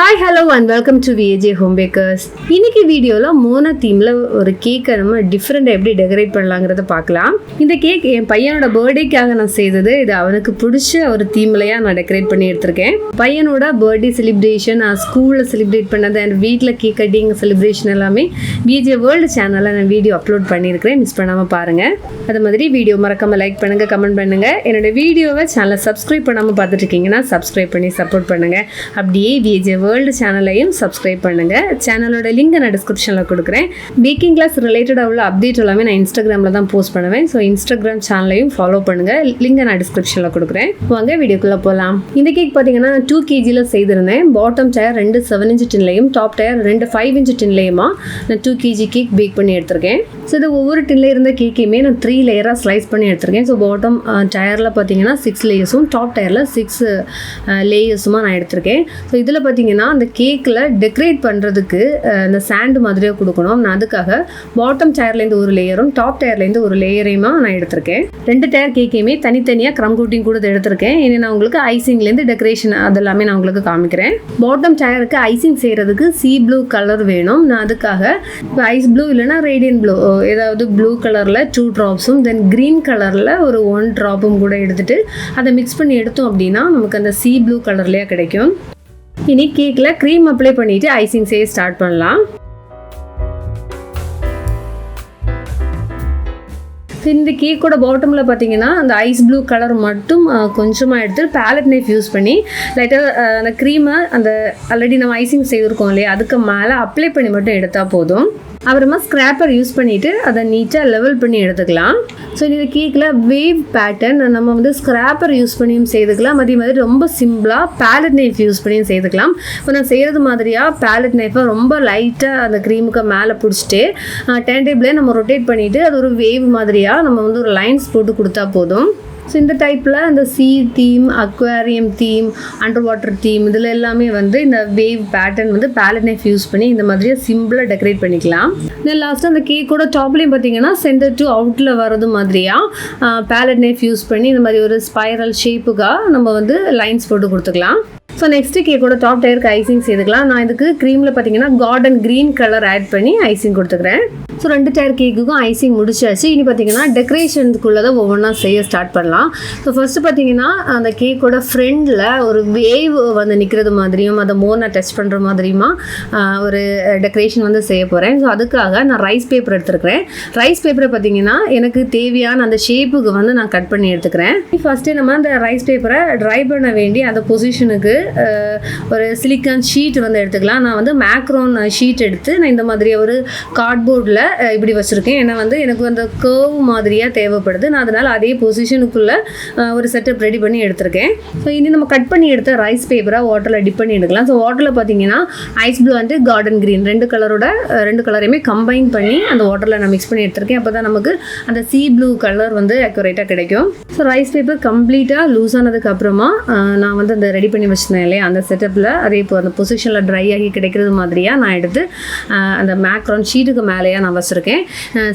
Hi, hello and welcome to VAJ Home Bakers. இன்னைக்கு வீடியோல மோனா தீம்ல ஒரு கேக்கை நம்ம டிஃப்ரெண்டா எப்படி டெக்கரேட் பண்ணலாம்ங்கறத பார்க்கலாம். இந்த கேக் என் பையனோட பர்த்டேக்காக நான் செய்தது. இது அவனுக்கு பிடிச்ச ஒரு தீம்லயா நான் டெக்கரேட் பண்ணி எடுத்திருக்கேன். பையனோட பர்த்டே செலிப்ரேஷன் ஸ்கூல்ல செலிப்ரேட் பண்ணது and வீட்ல கேக் கட்டிங் செலிப்ரேஷன் எல்லாமே VAJ World சேனல்ல நான் வீடியோ அப்லோட் பண்ணியிருக்கேன். மிஸ் பண்ணாம பாருங்க. அதே மாதிரி வீடியோ மறக்காம லைக் பண்ணுங்க, கமெண்ட் பண்ணுங்க. என்னோட வீடியோவை சேனலை சப்ஸ்கிரைப் பண்ணாம பார்த்துட்டு இருக்கீங்கன்னா சப்ஸ்கிரைப் பண்ணி சப்போர்ட் பண்ணுங்க. அப்படியே VAJ வேர்ல்டு சேனலையும் சப்ஸ்கிரைப் பண்ணுங்க. சேனலோட லிங்க் நான் டிஸ்கிரிப்ஷனில் கொடுக்குறேன். பேக்கிங் கிளாஸ் ரிலேட்டடாக உள்ள அப்டேட் எல்லாமே நான் இன்ஸ்டாகிராமில் தான் போஸ்ட் பண்ணுவேன். ஸோ இன்ஸ்டாகிராம் சேனலையும் ஃபாலோ பண்ணுங்க. லிங்கை நான் டிஸ்கிரிப்ஷனில் கொடுக்குறேன். வாங்க வீடியோக்குள்ளே போகலாம். இந்த கேக் பார்த்தீங்கன்னா நான் 2 kgல செய்திருந்தேன். பாட்டம் டயர் 2 7-inch டின்லையும் டாப் டயர் 2 5-inch டின்லையுமா நான் 2 kg கேக் பேக் பண்ணி எடுத்திருக்கேன். ஸோ இது ஒவ்வொரு டின்ல இருந்த கேக்கையுமே நான் 3 லேயராக ஸ்லைஸ் பண்ணி எடுத்திருக்கேன். ஸோ பாட்டம் டயரில் பார்த்தீங்கன்னா 6 லேயர்ஸும் டாப் டயரில் 6 லேயர்ஸுமா நான் எடுத்திருக்கேன். ஸோ இதில் பார்த்தீங்கன்னா அந்த கேக்கில் டெக்கரேட் பண்ணுறதுக்கு அந்த சாண்டு மாதிரியாக கொடுக்கணும். நான் அதுக்காக பாட்டம் டயர்லேருந்து ஒரு லேயரும் டாப் டயர்லேருந்து ஒரு லேயரையுமா நான் எடுத்திருக்கேன். 2 டயர் கேக்கையுமே தனித்தனியாக க்ரம் கோட்டிங் கூட எடுத்திருக்கேன். இனி நான் உங்களுக்கு ஐசிங்லேருந்து டெக்கரேஷன் அதெல்லாமே நான் உங்களுக்கு காமிக்கிறேன். பாட்டம் டயருக்கு ஐசிங் செய்கிறதுக்கு சீ ப்ளூ கலர் வேணும். நான் அதுக்காக இப்போ ஐஸ் ப்ளூ இல்லைனா ரேடியன் ப்ளூ ஏதாவது ப்ளூ கலரில் 2 ட்ராப்ஸும் தென் க்ரீன் கலரில் ஒரு 1 ட்ராப்பும் கூட எடுத்துகிட்டு அதை மிக்ஸ் பண்ணி எடுத்தோம் அப்படின்னா நமக்கு அந்த சீ ப்ளூ கலர்லேயே கிடைக்கும். இனி கேக்கில் க்ரீம் அப்ளை பண்ணிவிட்டு ஐசிங் செய்ய ஸ்டார்ட் பண்ணலாம். இந்த கேக்கோட பாட்டமில் பார்த்தீங்கன்னா அந்த ஐஸ் ப்ளூ கலர் மட்டும் கொஞ்சமாக எடுத்து பேலட் நைஃப் யூஸ் பண்ணி லைட்டாக அந்த க்ரீமை அந்த ஆல்ரெடி நம்ம ஐசிங் செய்திருக்கோம் இல்லையா அதுக்கு மேலே அப்ளை பண்ணி மட்டும் எடுத்தால் போதும். அப்புறமா ஸ்க்ராப்பர் யூஸ் பண்ணிவிட்டு அதை நீட்டாக லெவல் பண்ணி எடுத்துக்கலாம். ஸோ இந்த கேக்கில் வேவ் பேட்டர்ன் நம்ம வந்து ஸ்க்ராப்பர் யூஸ் பண்ணியும் செய்துக்கலாம். அதே மாதிரி ரொம்ப சிம்பிளாக பேலட் நைஃப் யூஸ் பண்ணியும் செய்துக்கலாம். இப்போ நான் செய்கிறது மாதிரியாக பேலட் நைஃபை ரொம்ப லைட்டாக அந்த க்ரீமுக்கு மேலே பிடிச்சிட்டு டர்ன் டேபிளே நம்ம ரொட்டேட் பண்ணிவிட்டு அது ஒரு வேவ் மாதிரியாக நம்ம வந்து ஒரு லைன்ஸ் போட்டு கொடுத்தா போதும். ஸோ இந்த டைப்பில் இந்த sea theme, aquarium theme, under water theme இதில் எல்லாமே வந்து இந்த வேவ் பேட்டர்ன் வந்து பேலட் நைஃப் யூஸ் பண்ணி இந்த மாதிரியே சிம்பிளாக டெக்கரேட் பண்ணிக்கலாம். தென் லாஸ்ட்டாக அந்த கேக்கோட டாப்லேயும் பார்த்தீங்கன்னா சென்டர் டு அவுட்டில் வர்றது மாதிரியாக பேலட் நைஃப் யூஸ் பண்ணி இந்த மாதிரி ஒரு ஸ்பைரல் ஷேப்புக்காக நம்ம வந்து லைன்ஸ் போட்டு கொடுத்துக்கலாம். ஸோ நெக்ஸ்ட்டு கேக்கோட டாப் டயருக்கு ஐசிங் செய்துக்கலாம். நான் இதுக்கு க்ரீமில் பார்த்தீங்கன்னா கார்டன் க்ரீன் கலர் ஆட் பண்ணி ஐசிங் கொடுத்துக்கிறேன். ஸோ 2 டயர் கேக்குக்கும் ஐசிங் முடிச்சாச்சு. இனி பார்த்தீங்கன்னா டெக்கரேஷனுக்குள்ளே தான் ஒவ்வொன்றா செய்ய ஸ்டார்ட் பண்ணலாம். ஸோ ஃபஸ்ட்டு பார்த்தீங்கன்னா அந்த கேக்கோட ஃப்ரெண்டில் ஒரு வேவ் வந்து நிற்கிறது மாதிரியும் அதை மோனா டச் பண்ணுற மாதிரியுமா ஒரு டெக்கரேஷன் வந்து செய்ய போகிறேன். ஸோ அதுக்காக நான் ரைஸ் பேப்பர் எடுத்துருக்கிறேன். ரைஸ் பேப்பரை பார்த்தீங்கன்னா எனக்கு தேவையான அந்த ஷேப்புக்கு வந்து நான் கட் பண்ணி எடுத்துக்கிறேன். ஃபஸ்ட்டு நம்ம அந்த ரைஸ் பேப்பரை ட்ரை பண்ண வேண்டி அந்த பொசிஷனுக்கு ஒரு சிலிக்கான் ஷீட் வந்து எடுத்துக்கலாம். நான் வந்து மேக்ரோன் ஷீட் எடுத்து நான் இந்த மாதிரி ஒரு கார்ட்போர்டில் இப்படி வச்சுருக்கேன். ஏன்னா வந்து எனக்கு அந்த கர்வ் மாதிரியாக தேவைப்படுது. நான் அதனால் அதே பொசிஷனுக்குள்ளே ஒரு செட்டப் ரெடி பண்ணி எடுத்திருக்கேன். ஸோ இனி நம்ம கட் பண்ணி எடுத்த ரைஸ் பேப்பரை வாட்டரில் டிப் பண்ணி எடுக்கலாம். ஸோ வாட்டரில் பார்த்தீங்கன்னா ice blue and garden green 2 கலரையுமே கம்பைன் பண்ணி அந்த வாட்டரில் நான் மிக்ஸ் பண்ணி எடுத்திருக்கேன். அப்போ தான் நமக்கு அந்த சீ ப்ளூ கலர் வந்து அக்யூரேட்டாக கிடைக்கும். ஸோ ரைஸ் பேப்பர் கம்ப்ளீட்டாக லூஸ் ஆனதுக்கு அப்புறமா நான் வந்து அந்த ரெடி பண்ணி வச்சுருந்தேன் இல்லையா அந்த செட்டப்பில் அதே இப்போ அந்த பொசிஷனில் ட்ரை ஆகி கிடைக்கிறது மாதிரியாக நான் எடுத்து அந்த மேக்ரான் ஷீட்டுக்கு மேலேயே நான் வச்சுருக்கேன்.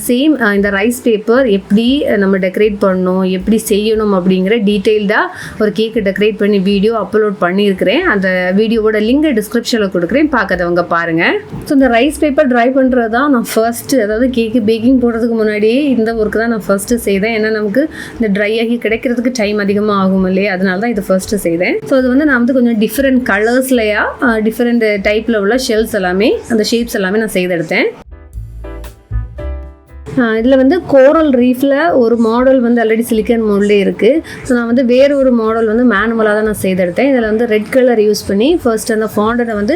சேம் இந்த ரைஸ் பேப்பர் எப்படி நம்ம டெக்கரேட் பண்ணணும் எப்படி செய்யணும் அப்படிங்கிற டீட்டெயில்டாக ஒரு கேக்கு டெக்கரேட் பண்ணி வீடியோ அப்லோட் பண்ணியிருக்கிறேன். அந்த வீடியோவோட லிங்கை டிஸ்கிரிப்ஷனில் கொடுக்குறேன், பார்க்காதவங்க பாருங்கள். ஸோ இந்த ரைஸ் பேப்பர் ட்ரை பண்ணுறது தான் நான் ஃபர்ஸ்ட்டு அதாவது கேக்கு பேக்கிங் போடுறதுக்கு முன்னாடியே இந்த ஒர்க்கு தான் நான் ஃபர்ஸ்ட்டு செய்தேன். ஏன்னா நமக்கு இந்த ட்ரை ஆகி கிடைக்கிறதுக்கு டைம் அதிகமாக ஆகும் இல்லையா அதனால தான் இது ஃபர்ஸ்ட்டு செய்தேன். ஸோ அது வந்து நான் வந்து கொஞ்சம் டிஃப்ரெண்ட் கலர்ஸ்லையா டிஃப்ரெண்ட் டைப்பில் உள்ள ஷெல்ஸ் எல்லாமே அந்த ஷேப்ஸ் எல்லாமே நான் செய்தெடுத்தேன். இதில் வந்து கோரல் ரீஃபில் ஒரு மாடல் வந்து ஆல்ரெடி சிலிக்கன் மோல்லே இருக்குது. ஸோ நான் வந்து வேறு ஒரு மாடல் வந்து மேனுவலாக தான் நான் செய்தெடுத்தேன். இதில் வந்து ரெட் கலர் யூஸ் பண்ணி ஃபர்ஸ்ட் அந்த ஃபாண்டனை வந்து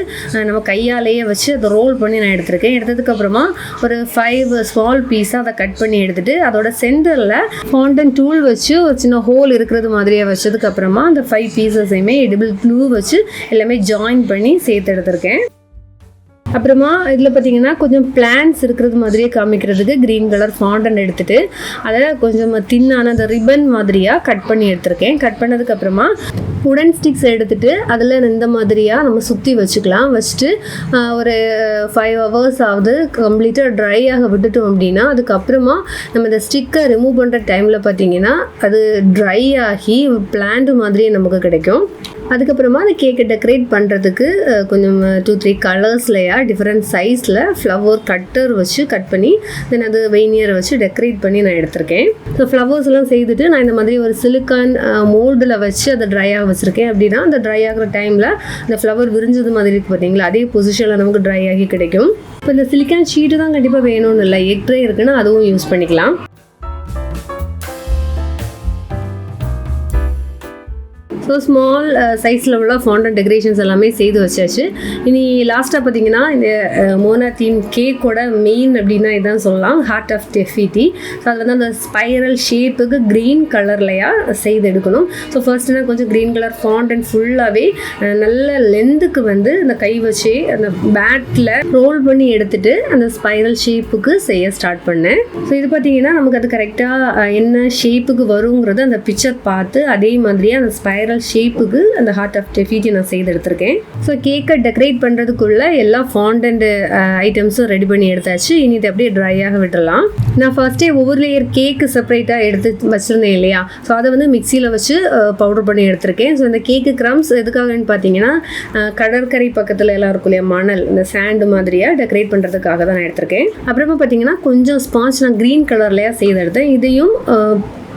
நம்ம கையாலேயே வச்சு அதை ரோல் பண்ணி நான் எடுத்திருக்கேன். எடுத்ததுக்கப்புறமா ஒரு 5 ஸ்மால் பீஸாக அதை கட் பண்ணி எடுத்துகிட்டு அதோட சென்டரில் ஃபாண்டன் டூல் வச்சு ஒரு சின்ன ஹோல் இருக்கிறது மாதிரியே வச்சதுக்கப்புறமா அந்த 5 பீசஸையுமே எடிபிள் க்ளூ வச்சு எல்லாமே ஜாயின் பண்ணி சேர்த்து எடுத்திருக்கேன். அப்புறமா இதில் பார்த்தீங்கன்னா கொஞ்சம் பிளான்ஸ் இருக்கிறது மாதிரியே காமிக்கிறதுக்கு க்ரீன் கலர் ஃபாண்டன் எடுத்துகிட்டு அதை கொஞ்சம் தின்னான அந்த ரிப்பன் மாதிரியாக கட் பண்ணி எடுத்திருக்கேன். கட் பண்ணதுக்கப்புறமா உடன் ஸ்டிக்ஸ் எடுத்துகிட்டு அதில் இந்த மாதிரியாக நம்ம சுற்றி வச்சுக்கலாம். வச்சுட்டு ஒரு 5 hours ஆகுது கம்ப்ளீட்டாக ட்ரை ஆக விட்டுட்டோம் அப்படின்னா அதுக்கப்புறமா நம்ம இந்த ஸ்டிக்கை ரிமூவ் பண்ணுற டைமில் பார்த்தீங்கன்னா அது ட்ரை ஆகி பிளான்ட் மாதிரியே நமக்கு கிடைக்கும். அதுக்கப்புறமா அந்த கேக்கை டெக்கரேட் பண்ணுறதுக்கு கொஞ்சம் 2-3 கலர்ஸ்லையா டிஃப்ரெண்ட் சைஸில் ஃப்ளவர் கட்டர் வச்சு கட் பண்ணி தென் அது வெயினியரை வச்சு டெக்கரேட் பண்ணி நான் எடுத்திருக்கேன். ஸோ ஃப்ளவர்ஸ்லாம் செய்துட்டு நான் இந்த மாதிரி ஒரு சிலிக்கான் மோல்டில் வச்சு அதை ட்ரை ஆக வச்சுருக்கேன். அப்படின்னா அந்த ட்ரை ஆகிற டைமில் அந்த ஃப்ளவர் விரிஞ்சது மாதிரி இருக்குது பார்த்தீங்களா, அதே பொசிஷனில் நமக்கு ட்ரை ஆகி கிடைக்கும். இப்போ இந்த சிலிக்கான் ஷீட்டு தான் கண்டிப்பாக வேணும்னு இல்லை, எக் ட்ரை இருக்குன்னா அதுவும் யூஸ் பண்ணிக்கலாம். ஸோ ஸ்மால் சைஸில் உள்ள ஃபாண்டன் டெக்கரேஷன்ஸ் எல்லாமே செய்து வச்சாச்சு. இனி லாஸ்ட்டாக பார்த்தீங்கன்னா இந்த மோனா தீம் கேக்கோட மெயின் அப்படின்னா இதான் சொல்லலாம், ஹார்ட் ஆஃப் டெஃபிட்டி. ஸோ அது வந்து அந்த ஸ்பைரல் ஷேப்புக்கு க்ரீன் கலர்லையாக செய்து எடுக்கணும். ஸோ ஃபர்ஸ்ட்டு நான் கொஞ்சம் க்ரீன் கலர் ஃபாண்டன் ஃபுல்லாகவே நல்ல லென்த்துக்கு வந்து அந்த கை வச்சு அந்த பேட்டில் ரோல் பண்ணி எடுத்துகிட்டு அந்த ஸ்பைரல் ஷேப்புக்கு செய்ய ஸ்டார்ட் பண்ணேன். ஸோ இது பார்த்தீங்கன்னா நமக்கு அது கரெக்டாக என்ன ஷேப்புக்கு வருங்கிறது அந்த பிக்சர் பார்த்து அதே மாதிரியே அந்த ஸ்பைரல் ஷேப்புக்கு அந்த ஹார்ட் ஆஃப் டெஃபிட்டி நான் செய்து எடுத்திருக்கேன். ஸோ கேக்கை டெக்கரேட் பண்ணுறதுக்குள்ள எல்லா ஃபாண்டன்ட் ஐட்டம்ஸும் ரெடி பண்ணி எடுத்தாச்சு. இனி இது அப்படியே ட்ரையாக விட்டுடலாம். நான் ஃபர்ஸ்டே ஒவ்வொரு லேயர் கேக்கு செப்பரேட்டாக எடுத்து வச்சுருந்தேன் இல்லையா, ஸோ அதை வந்து மிக்சியில் வச்சு பவுடர் பண்ணி எடுத்திருக்கேன். ஸோ இந்த கேக்கு க்ரம்ஸ் எதுக்காகன்னு பார்த்தீங்கன்னா கடற்கரை பக்கத்தில் எல்லாம் இருக்கும் இல்லையா, மணல் இந்த சாண்டு மாதிரியாக டெக்கரேட் பண்ணுறதுக்காக தான் நான் எடுத்திருக்கேன். அப்புறமா பார்த்தீங்கன்னா கொஞ்சம் ஸ்பாஞ்ச் நான் க்ரீன் கலர்லையாக செய்து எடுத்தேன். இதையும்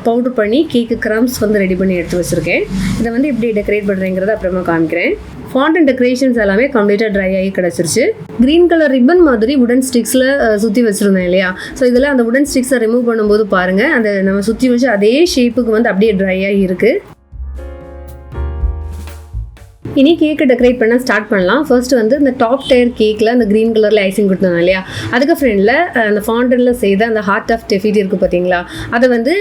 பவுடர் பண்ணி கேக்கு க்ரம்ஸ் வந்து ரெடி பண்ணி எடுத்து வச்சுருக்கேன். இதை வந்து எப்படி டெக்கரேட் பண்ணுறேங்கிறத அப்புறமா காமிக்கிறேன். ஃபாண்டன் டெக்கரேஷன்ஸ் எல்லாமே கம்ப்ளீட்டாக ட்ரை ஆகி கிடச்சிருச்சு. க்ரீன் கலர் ரிப்பன் மாதிரி உடன் ஸ்டிக்ஸில் சுற்றி வச்சுருந்தேன் இல்லையா, ஸோ இதில் அந்த உடன் ஸ்டிக்ஸை ரிமூவ் பண்ணும்போது பாருங்கள் அந்த நம்ம சுற்றி வச்சு அதே ஷேப்புக்கு வந்து அப்படியே ட்ரை ஆகி இருக்குது. இனி கேக்கை டெக்கரேட் பண்ண ஸ்டார்ட் பண்ணலாம். ஃபர்ஸ்ட் வந்து இந்த டாப் டயர் கேக்கில் அந்த க்ரீன் கலரில் ஐசிங் கொடுத்தாங்க இல்லையா, அதுக்கு ஃப்ரெண்டில் அந்த ஃபாண்டனில் செய்த அந்த ஹார்ட் ஆஃப் டெஃபிட்டி இருக்குது பார்த்தீங்களா, அதை வந்து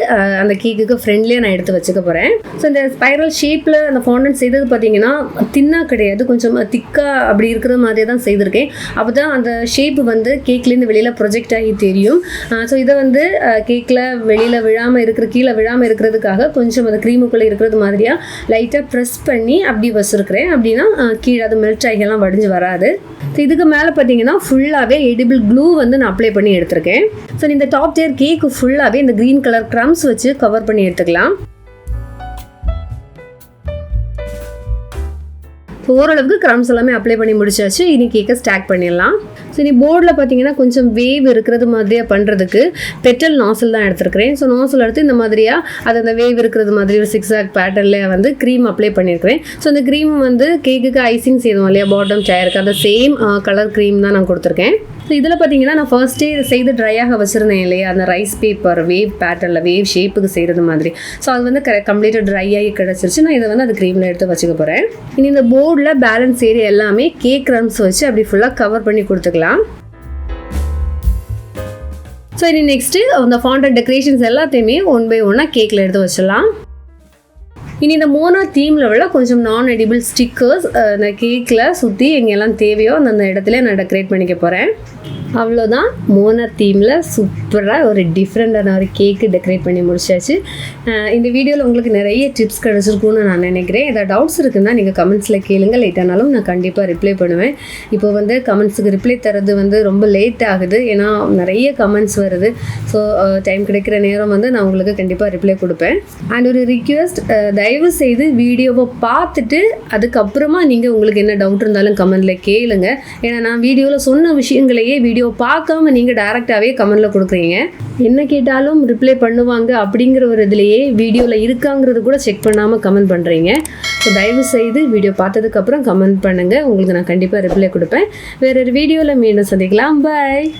அந்த கேக்குக்கு ஃப்ரெண்ட்லேயே நான் எடுத்து வச்சுக்க போகிறேன். ஸோ இந்த ஸ்பைரல் ஷேப்பில் அந்த ஃபாண்டன் செய்தது பார்த்தீங்கன்னா தின்னாக கிடையாது, கொஞ்சம் திக்காக அப்படி இருக்கிற மாதிரியே தான் செய்திருக்கேன். அப்போ தான் அந்த ஷேப்பு வந்து கேக்லேருந்து வெளியில் ப்ரொஜெக்ட் ஆகி தெரியும். ஸோ இதை வந்து கேக்கில் வெளியில் விழாமல் கீழே விழாமல் இருக்கிறதுக்காக கொஞ்சம் அந்த க்ரீமுக்குள்ளே இருக்கிறது மாதிரியாக லைட்டாக ப்ரெஸ் பண்ணி அப்படி வச்சுருக்கிறேன். அப்படின்னா கீழே அது மெல்ட் ஆகியெல்லாம் வடிஞ்சு வராது. ஸோ இதுக்கு மேலே பார்த்தீங்கன்னா ஃபுல்லாகவே எடிபிள் க்ளூ வந்து நான் அப்ளை பண்ணி எடுத்திருக்கேன். ஸோ இந்த டாப் டயர் கேக்கு ஃபுல்லாகவே இந்த க்ரீன் கலர் க்ரம்ஸ் வச்சு கவர் பண்ணி எடுத்துக்கலாம். ஸோ ஓரளவுக்கு க்ரம்ஸ் எல்லாமே அப்ளை பண்ணி முடிச்சாச்சு. இனி கேக்கை ஸ்டாக் பண்ணிடலாம். ஸோ இனி போர்டில் பார்த்தீங்கன்னா கொஞ்சம் வேவ் இருக்கிறது மாதிரியாக பண்ணுறதுக்கு பெட்டல் நாசில் தான் எடுத்துருக்கிறேன். ஸோ நாசில் எடுத்து இந்த மாதிரியாக அது அந்த வேவ் இருக்கிறது மாதிரி ஒரு 6 பேட்டர்னில் வந்து க்ரீம் அப்ளை பண்ணியிருக்கிறேன். ஸோ அந்த க்ரீம் வந்து கேக்குக்கு ஐசிங் செய்வோம் இல்லையா, பாட்டம் டயருக்கு அந்த சேம் கலர் க்ரீம் தான் நான் கொடுத்துருக்கேன். ஸோ இதில் பார்த்தீங்கன்னா நான் ஃபர்ஸ்டே செய்து ட்ரையாக வச்சுருந்தேன் இல்லையா, அந்த ரைஸ் பேப்பர் வேவ் பேட்டர்னில் வேவ் ஷேப்புக்கு செய்கிறது மாதிரி. ஸோ அது வந்து கம்ப்ளீட்டாக ட்ரை ஆகி கிடச்சிருச்சு. நான் இதை வந்து அது க்ரீமில் எடுத்து வச்சுக்க போகிறேன். இனி இந்த போர்டில் பேலன்ஸ் ஏரியா எல்லாமே கேக் க்ரம்ஸ் வச்சு அப்படி ஃபுல்லாக கவர் பண்ணி கொடுத்துக்கலாம். ஸோ இனி நெக்ஸ்ட்டு அந்த ஃபாண்டன் டெக்கரேஷன்ஸ் எல்லாத்தையுமே 1 by 1 கேக்கில் எடுத்து வச்சிடலாம். இனி இந்த மோனா தீமில் உள்ள கொஞ்சம் நான் எடிபிள் ஸ்டிக்கர்ஸ் அந்த கேக்கில் சுற்றி எங்கெல்லாம் தேவையோ அந்த இடத்துல நான் டெக்கரேட் பண்ணிக்க போகிறேன். அவ்வளோதான், மோனா தீமில் சூப்பராக ஒரு டிஃப்ரெண்ட்டான ஒரு கேக்கு டெக்கரேட் பண்ணி முடிச்சாச்சு. இந்த வீடியோவில் உங்களுக்கு நிறைய டிப்ஸ் கிடச்சிருக்குன்னு நான் நினைக்கிறேன். ஏதாவது டவுட்ஸ் இருக்குன்னா நீங்கள் கமெண்ட்ஸில் கேளுங்க, லேட்டானாலும் நான் கண்டிப்பாக ரிப்ளை பண்ணுவேன். இப்போ வந்து கமெண்ட்ஸுக்கு ரிப்ளை தரது வந்து ரொம்ப லேட் ஆகுது, ஏன்னா நிறைய கமெண்ட்ஸ் வருது. ஸோ டைம் கிடைக்கிற நேரம் வந்து நான் உங்களுக்கு கண்டிப்பாக ரிப்ளை கொடுப்பேன். அண்ட் ஒரு ரிக்வெஸ்ட், தயவு செய்து வீடியோவை பார்த்துட்டு அதுக்கப்புறமா நீங்கள் உங்களுக்கு என்ன டவுட் இருந்தாலும் கமெண்டில் கேளுங்க. ஏன்னா நான் வீடியோவில் சொன்ன விஷயங்களையே வீடியோ பார்க்காம நீங்கள் டைரெக்டாகவே கமெண்டில் கொடுக்குறீங்க. என்ன கேட்டாலும் ரிப்ளை பண்ணுவாங்க அப்படிங்கிற ஒரு இதுலேயே வீடியோவில் இருக்காங்கிறது கூட செக் பண்ணாமல் கமெண்ட் பண்ணுறீங்க. ஸோ தயவு செய்து வீடியோ பார்த்ததுக்கப்புறம் கமெண்ட் பண்ணுங்கள், உங்களுக்கு நான் கண்டிப்பாக ரிப்ளை கொடுப்பேன். வேறொரு வீடியோவில் மீண்டும் சந்திக்கலாம். பாய்.